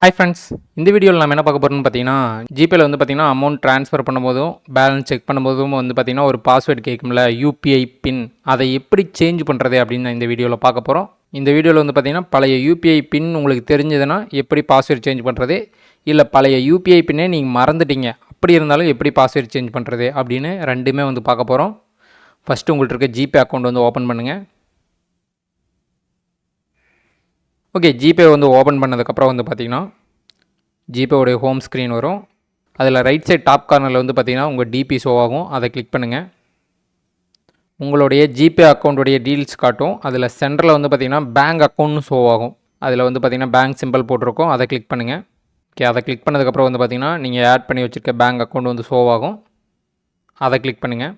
Hi friends, இந்த வீடியோவில் நம்ம என்ன பார்க்க போகிறோம்னு பார்த்தீங்கன்னா, ஜிபேல வந்து பார்த்தீங்கன்னா அமௌண்ட் ட்ரான்ஸ்ஃபர் பண்ணும்போதும் பேலன்ஸ் செக் பண்ணும்போதும் வந்து பார்த்தீங்கன்னா ஒரு பாஸ்வேர்டு கேட்கும்ல, யூபிஐ பின். அதை எப்படி சேஞ்ச் பண்ணுறது அப்படின்னு இந்த வீடியோவில் பார்க்க போகிறோம். இந்த வீடியோவில் வந்து பார்த்தீங்கன்னா பழைய யூபிஐ பின் உங்களுக்கு தெரிஞ்சதுன்னா எப்படி பாஸ்வேர்டு சேஞ்ச் பண்ணுறது, இல்லை பழைய யூபிஐ பின்னே நீங்கள் மறந்துட்டீங்க அப்படி இருந்தாலும் எப்படி பாஸ்வேர்டு சேஞ்ச் பண்ணுறது அப்படின்னு ரெண்டுமே வந்து பார்க்க போகிறோம். ஃபஸ்ட்டு உங்கள்கிட்ட இருக்க ஜிபே அக்கௌண்ட் வந்து ஓப்பன் பண்ணுங்கள். ஓகே, ஜிபே வந்து ஓப்பன் பண்ணதுக்கப்புறம் வந்து பார்த்திங்கன்னா ஜிபேவுடைய ஹோம் ஸ்க்ரீன் வரும். அதில் ரைட் சைட் டாப் கார்னரில் வந்து பார்த்திங்கன்னா உங்கள் டிபி ஷோ ஆகும். அதை கிளிக் பண்ணுங்கள். உங்களுடைய ஜிபே அக்கௌண்ட்டுடைய டீல்ஸ் காட்டும். அதில் சென்டரில் வந்து பார்த்திங்கன்னா பேங்க் அக்கௌண்ட்னு ஷோ ஆகும். அதில் வந்து பார்த்திங்கன்னா பேங்க் சிம்பிள் போட்டிருக்கோம். அதை கிளிக் பண்ணுங்கள். ஓகே, அதை கிளிக் பண்ணதுக்கப்புறம் வந்து பார்த்திங்கன்னா நீங்கள் ஆட் பண்ணி வச்சுருக்க பேங்க் அக்கௌண்ட் வந்து ஷோ ஆகும். அதை கிளிக் பண்ணுங்கள்.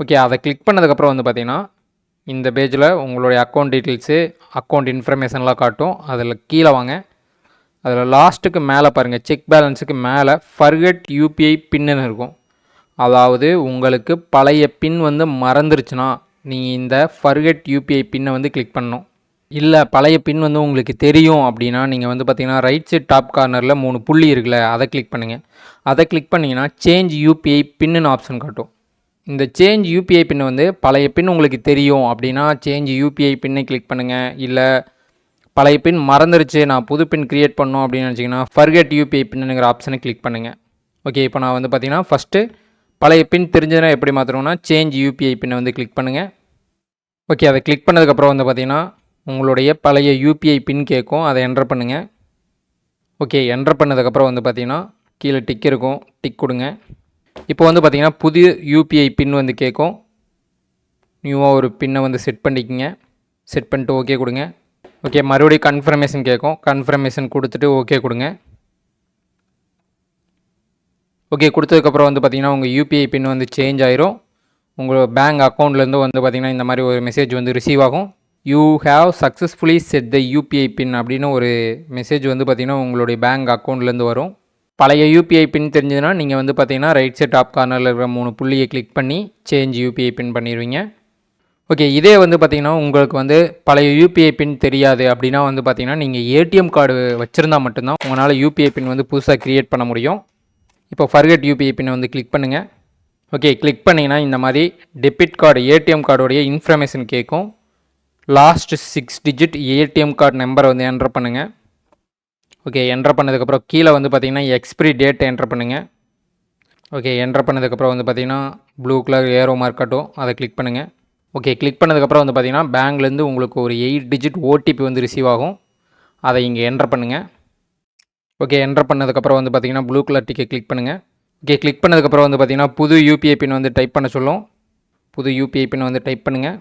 ஓகே, அதை கிளிக் பண்ணதுக்கப்புறம் வந்து பார்த்திங்கன்னா இந்த பேஜில் உங்களுடைய அக்கௌண்ட் டீட்டெயில்ஸு, அக்கௌண்ட் இன்ஃபர்மேஷன்லாம் காட்டும். அதில் கீழே வாங்க. அதில் லாஸ்ட்டுக்கு மேலே பாருங்கள், செக் பேலன்ஸுக்கு மேலே ஃபர்கெட் யூபிஐ பின்னு இருக்கும். அதாவது உங்களுக்கு பழைய பின் வந்து மறந்துருச்சுன்னா நீங்கள் இந்த ஃபர்கெட் யூபிஐ பின்னை வந்து கிளிக் பண்ணணும். இல்லை பழைய பின் வந்து உங்களுக்கு தெரியும் அப்படின்னா நீங்கள் வந்து பார்த்தீங்கன்னா ரைட் சைட் டாப் கார்னரில் 3 புள்ளி இருக்குல்ல, அதை கிளிக் பண்ணுங்கள். அதை கிளிக் பண்ணிங்கன்னா சேஞ்ச் யூபிஐ பின்னு ஆப்ஷன் காட்டும். இந்த சேஞ்ச் யூபிஐ பின் வந்து பழைய பின் உங்களுக்கு தெரியும் அப்படின்னா சேஞ்ச் யூபிஐ பின்னை கிளிக் பண்ணுங்கள். இல்லை பழைய பின் மறந்துருச்சு, நான் புது பின் க்ரியேட் பண்ணோம் அப்படின்னு நினச்சிங்கன்னா ஃபர்கெட் யூபிஐ பின்னுங்கிற ஆப்ஷனை கிளிக் பண்ணுங்கள். ஓகே, இப்போ நான் வந்து பார்த்தீங்கன்னா ஃபஸ்ட்டு பழைய பின் தெரிஞ்சதுன்னா எப்படி மாற்றணும்னா சேஞ்ச் யூபிஐ பின்னை வந்து கிளிக் பண்ணுங்கள். ஓகே, அதை கிளிக் பண்ணதுக்கப்புறம் வந்து பார்த்திங்கன்னா உங்களுடைய பழைய யூபிஐ பின் கேட்கும். அதை என்டர் பண்ணுங்கள். ஓகே, என்டர் பண்ணதுக்கப்புறம் வந்து பார்த்திங்கன்னா கீழே டிக் இருக்கும், டிக் கொடுங்க. இப்போ வந்து பார்த்திங்கன்னா புதிய யூபிஐ பின் வந்து கேட்கும். நியூவாக ஒரு பின்னை வந்து செட் பண்ணிக்கோங்க. செட் பண்ணிட்டு ஓகே கொடுங்க. ஓகே, மறுபடியும் கன்ஃபர்மேஷன் கேட்கும். கன்ஃபர்மேஷன் கொடுத்துட்டு ஓகே கொடுங்க. ஓகே கொடுத்ததுக்கப்புறம் வந்து பார்த்திங்கன்னா உங்கள் யூபிஐ பின் வந்து சேஞ்ச் ஆயிரும். உங்கள் பேங்க் அக்கௌண்ட்லேருந்து வந்து பார்த்திங்கன்னா இந்த மாதிரி ஒரு மெசேஜ் வந்து ரிசீவ் ஆகும். You have successfully set the UPI pin அப்படின்னு ஒரு மெசேஜ் வந்து பார்த்திங்கன்னா உங்களுடைய பேங்க் அக்கௌண்ட்லேருந்து வரும். பழைய யூபிஐ பின் தெரிஞ்சதுன்னா நீங்கள் வந்து பார்த்தீங்கன்னா ரைட் சைட் டாப் கார்னரில் இருக்கிற 3 புள்ளியை கிளிக் பண்ணி சேஞ்ச் யூபிஐ பின் பண்ணிடுவீங்க. ஓகே, இதே வந்து பார்த்திங்கன்னா உங்களுக்கு வந்து பழைய யூபிஐ பின் தெரியாது அப்படின்னா வந்து பார்த்திங்கன்னா நீங்கள் ஏடிஎம் கார்டு வச்சுருந்தால் மட்டும்தான் உங்களால் யூபிஐ பின் வந்து புதுசாக க்ரியேட் பண்ண முடியும். இப்போ ஃபர்கெட் யூபிஐ பின்னை வந்து கிளிக் பண்ணுங்கள். ஓகே, கிளிக் பண்ணிங்கன்னா இந்த மாதிரி டெபிட் கார்டு ஏடிஎம் கார்டோடைய இன்ஃபர்மேஷன் கேட்கும். லாஸ்ட் 6 டிஜிட் ஏடிஎம் கார்டு நம்பரை வந்து என்டர் பண்ணுங்கள். ஓகே, என்டர் பண்ணதுக்கப்புறம் கீழே வந்து பார்த்திங்கன்னா எக்ஸ்பிரி டேட் என்டர் பண்ணுங்கள். ஓகே, என்டர் பண்ணதுக்கப்புறம் வந்து பார்த்திங்கன்னா ப்ளூ கலர் ஏரோ மார்க் காட்டும். அதை கிளிக் பண்ணுங்கள். ஓகே, கிளிக் பண்ணதுக்கப்புறம் வந்து பார்த்திங்கன்னா பேங்க்லேருந்து உங்களுக்கு ஒரு 8 டிஜிட் ஓடிபி வந்து ரிசீவ் ஆகும். அதை இங்கே என்டர் பண்ணுங்கள். ஓகே, என்டர் பண்ணதுக்கப்புறம் வந்து பார்த்திங்கன்னா ப்ளூ கலர் டிக்கை கிளிக் பண்ணுங்கள். ஓகே, கிளிக் பண்ணதுக்கப்புறம் வந்து பார்த்திங்கன்னா புது யூபிஐ பின் வந்து டைப் பண்ண சொல்லும். புது யூபிஐ பின் வந்து டைப் பண்ணுங்கள்.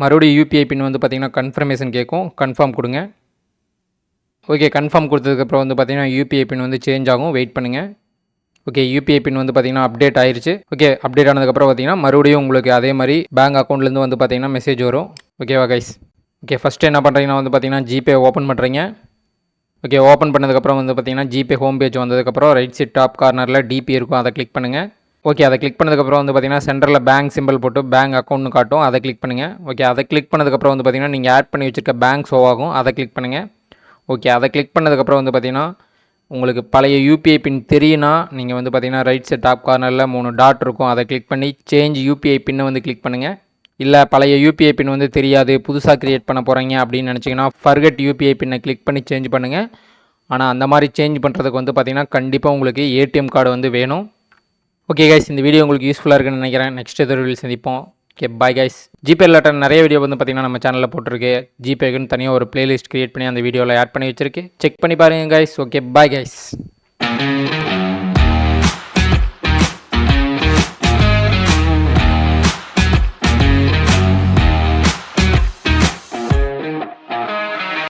மறுபடியும் யூபிஐ பின் வந்து பார்த்திங்கன்னா கன்ஃபர்மேஷன் கேட்கும். கன்ஃபார்ம் கொடுங்க. ஓகே, கன்ஃபார்ம் கொடுத்ததுக்கப்புறம் வந்து பார்த்திங்கன்னா யூபிஐ பின் வந்து சேஞ்ச் ஆகும். வெயிட் பண்ணுங்கள். ஓகே, யூபிஐ பின் வந்து பார்த்திங்கன்னா அப்டேட் ஆயிடுச்சு. ஓகே, அப்டேட் ஆனதுக்கப்புறம் பார்த்திங்கன்னா மறுபடியும் உங்களுக்கு அதே மாதிரி பேங்க் அக்கௌண்ட்லேருந்து வந்து பார்த்திங்கன்னா மெசேஜ் வரும். ஓகேவா கைஸ்? ஓகே, ஃபஸ்ட்டு என்ன பண்ணுறீங்கன்னா வந்து பார்த்திங்கன்னா ஜிபே ஓப்பன் பண்ணுறீங்க. ஓகே, ஓப்பன் பண்ணதுக்கப்புறம் வந்து பார்த்திங்கன்னா ஜிபே ஹோம் பேஜ் வந்ததுக்கப்புறம் ரைட் சைட் டாப் கார்னரில் டிபி இருக்கும். அதை கிளிக் பண்ணுங்கள். ஓகே, அதை கிளிக் பண்ணதுக்கப்புறம் வந்து பார்த்திங்கன்னா சென்டரில் பேங்க் சிம்பிள் போட்டு பேங்க் அக்கௌண்ட்னு காட்டும். அதை கிளிக் பண்ணுங்கள். ஓகே, அதை கிளிக் பண்ணதுக்கப்புறம் வந்து பார்த்திங்கன்னா நீங்கள் ஆட் பண்ணி வச்சுருக்க பேங்க் ஷோ ஆகும். அதை கிளிக் பண்ணுங்கள். ஓகே, அதை கிளிக் பண்ணதுக்கப்புறம் வந்து பார்த்திங்கன்னா உங்களுக்கு பழைய யூபிஐ பின் தெரியுன்னா நீங்கள் வந்து பார்த்திங்கன்னா ரைட் சைட் டாப் கார்னரில் 3 டாட் இருக்கும். அதை கிளிக் பண்ணி சேஞ்ச் யூபிஐ பின்னை வந்து கிளிக் பண்ணுங்கள். இல்லை பழைய யூபிஐ பின் வந்து தெரியாது, புதுசாக க்ரியேட் பண்ண போகிறீங்க அப்படின்னு நினச்சிங்கன்னா ஃபர்கெட் யூபிஐ பின்னை கிளிக் பண்ணி சேஞ்ச் பண்ணுங்கள். ஆனால் அந்த மாதிரி சேஞ்ச் பண்ணுறதுக்கு வந்து பார்த்திங்கன்னா கண்டிப்பாக உங்களுக்கு ஏடிஎம் கார்டு வந்து வேணும். ஓகே கைஸ், இந்த வீடியோ உங்களுக்கு யூஸ்ஃபுல்லாக இருக்குன்னு நினைக்கிறேன். நெக்ஸ்ட் வீடியோவில் சந்திப்போம். Okay, bye guys. GPay related நிறைய வீடியோ வந்து பார்த்திங்கன்னா நம்ம சேனலில் போட்டிருக்கு. ஜிபேக்குன்னு தனியாக ஒரு பிளேலிஸ்ட் க்ரியேட் பண்ணி அந்த வீடியோவில் ஆட் பண்ணி வச்சிருக்கு. செக் பண்ணி பாருங்கள் கைஸ். Okay, bye guys.